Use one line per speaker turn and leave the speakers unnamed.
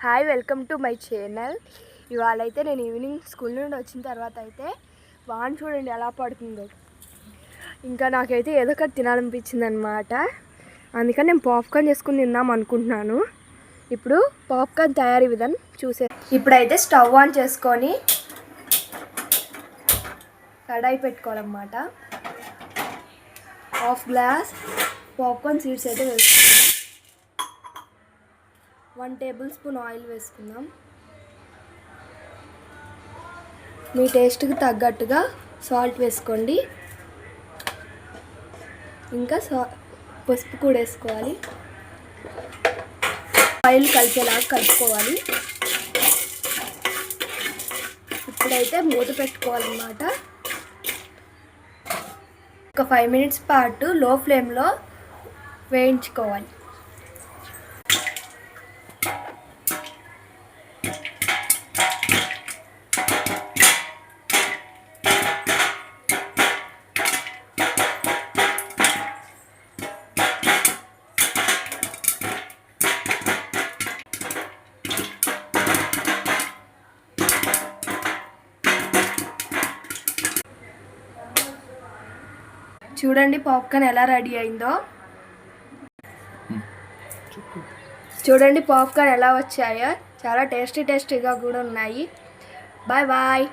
Hi, welcome to my channel. ఇవాళ అయితే నేను ఈవినింగ్ స్కూల్ నుండి వచ్చిన తర్వాత అయితే వాన చూడండి ఎలా పడుతుందో. ఇంకా నాకైతే ఏదో ఒకటి తినాలనిపించింది అనమాట. అందుకని నేను పాప్కార్న్ చేసుకుని తిందాం అనుకుంటున్నాను. ఇప్పుడు పాప్కార్న్ తయారీ విధానం ఇప్పుడైతే స్టవ్ ఆన్ చేసుకొని కడాయి పెట్టుకోవాలన్నమాట. 1/2 గ్లాస్ పాప్కార్న్ సీడ్స్ అయితే వేసుకుందాం. 1 టేబుల్ స్పూన్ ఆయిల్ వేసుకుందాం. మీ టేస్ట్కి తగ్గట్టుగా సాల్ట్ వేసుకోండి. ఇంకా పసుపు కూడా వేసుకోవాలి. ఆయిల్ కలిసేలాగా కలుపుకోవాలి. ఇప్పుడైతే మూత పెట్టుకోవాలన్నమాట. ఒక 5 మినిట్స్ పాటు లో ఫ్లేమ్లో వేయించుకోవాలి. చూడండి పాప్కార్న్ ఎలా రెడీ అయిందో. చూడండి పాప్కార్న్ ఎలా వచ్చాయో. చాలా టేస్టీగా కూడా ఉన్నాయి. Bye bye.